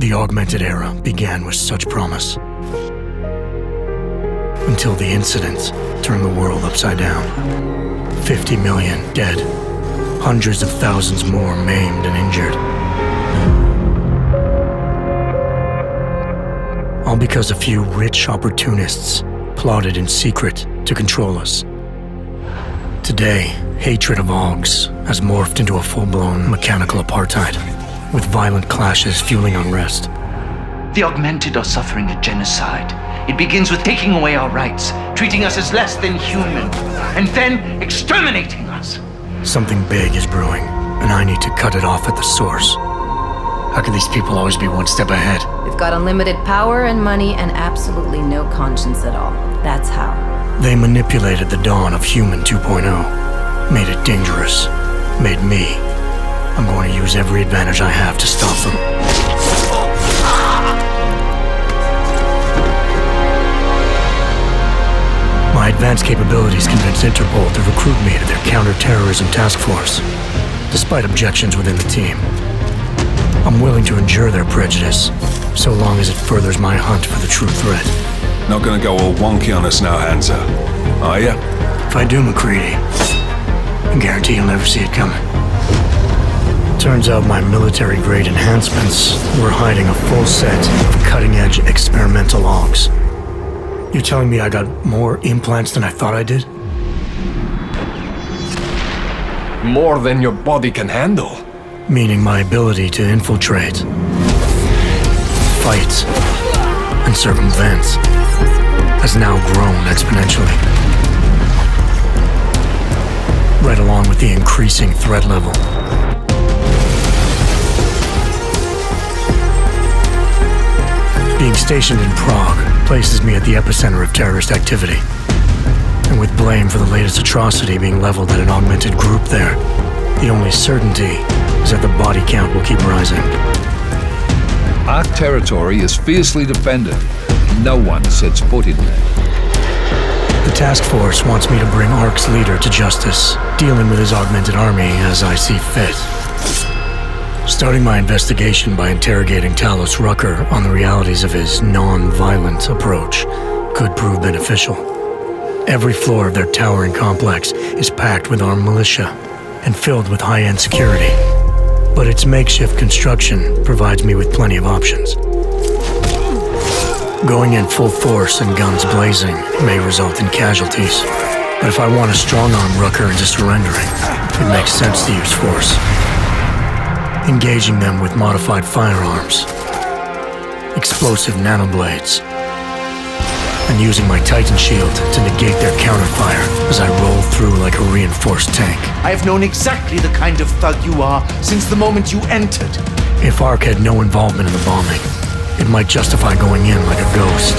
The augmented era began with such promise. Until the incident turned the world upside down. 50 million dead. Hundreds of thousands more maimed and injured. All because a few rich opportunists plotted in secret to control us. Today, hatred of Augs has morphed into a full-blown mechanical apartheid, with violent clashes fueling unrest. The augmented are suffering a genocide. It begins with taking away our rights, treating us as less than human, and then exterminating us. Something big is brewing, and I need to cut it off at the source. How can these people always be one step ahead? They've got unlimited power and money and absolutely no conscience at all. That's how. They manipulated the dawn of Human 2.0, made it dangerous, made me. I'm going to use every advantage I have to stop them. My advanced capabilities convinced Interpol to recruit me to their counterterrorism task force, despite objections within the team. I'm willing to endure their prejudice, so long as it furthers my hunt for the true threat. Not gonna go all wonky on us now, Hansa, are ya? If I do, McCready, I guarantee you'll never see it coming. Turns out my military-grade enhancements were hiding a full set of cutting-edge experimental logs. You're telling me I got more implants than I thought I did? More than your body can handle. Meaning my ability to infiltrate, fight, and circumvent has now grown exponentially. Right along with the increasing threat level. Being stationed in Prague places me at the epicenter of terrorist activity. And with blame for the latest atrocity being leveled at an augmented group there, the only certainty is that the body count will keep rising. Our territory is fiercely defended. No one sets foot in there. The task force wants me to bring ARC's leader to justice, dealing with his augmented army as I see fit. Starting my investigation by interrogating Talos Rucker on the realities of his non-violent approach could prove beneficial. Every floor of their towering complex is packed with armed militia and filled with high-end security. But its makeshift construction provides me with plenty of options. Going in full force and guns blazing may result in casualties. But if I want to strong-arm Rucker into surrendering, it makes sense to use force. Engaging them with modified firearms, explosive nanoblades, and using my Titan shield to negate their counterfire as I roll through like a reinforced tank. I have known exactly the kind of thug you are since the moment you entered. If ARC had no involvement in the bombing, it might justify going in like a ghost,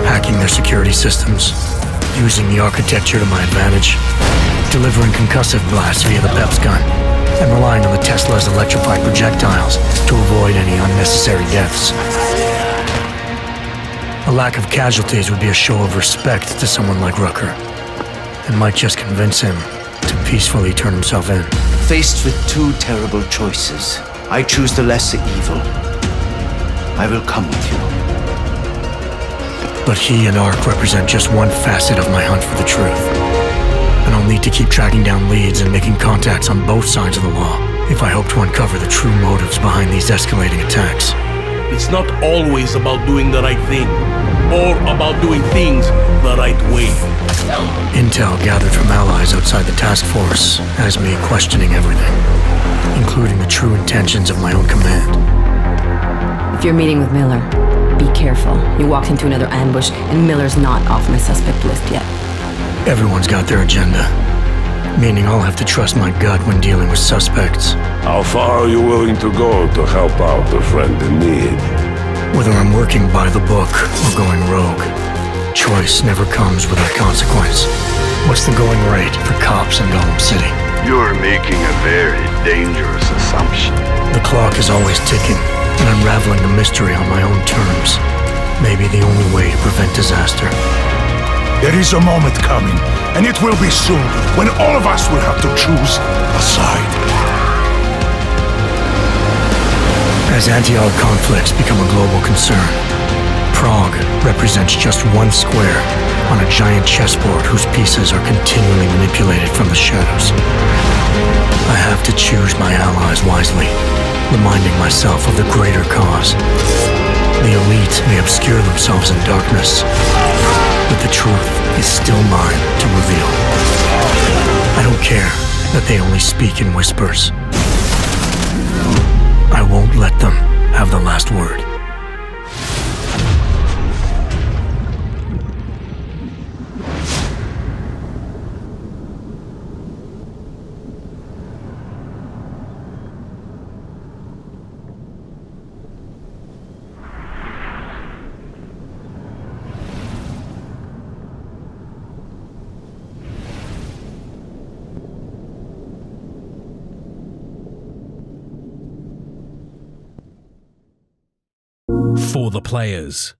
hacking their security systems, using the architecture to my advantage, delivering concussive blasts via the PEPS gun, and relying on the Tesla's electrified projectiles to avoid any unnecessary deaths. A lack of casualties would be a show of respect to someone like Rucker, and might just convince him to peacefully turn himself in. Faced with two terrible choices, I choose the lesser evil. I will come with you. But he and ARC represent just one facet of my hunt for the truth. And I'll need to keep tracking down leads and making contacts on both sides of the law if I hope to uncover the true motives behind these escalating attacks. It's not always about doing the right thing, or about doing things the right way. Intel gathered from allies outside the task force has me questioning everything, including the true intentions of my own command. If you're meeting with Miller, be careful. You walked into another ambush, and Miller's not off my suspect list yet. Everyone's got their agenda, meaning I'll have to trust my gut when dealing with suspects. How far are you willing to go to help out a friend in need? Whether I'm working by the book or going rogue, choice never comes without consequence. What's the going rate for cops in Gotham City? You're making a very dangerous assumption. The clock is always ticking, and unraveling the mystery on my own terms may be the only way to prevent disaster. There is a moment coming, and it will be soon, when all of us will have to choose a side. As anti-Aug conflicts become a global concern, Prague represents just one square on a giant chessboard whose pieces are continually manipulated from the shadows. I have to choose my allies wisely, reminding myself of the greater cause. The elite may obscure themselves in darkness, but the truth is still mine to reveal. I don't care that they only speak in whispers. I won't let them have the last word. For the players.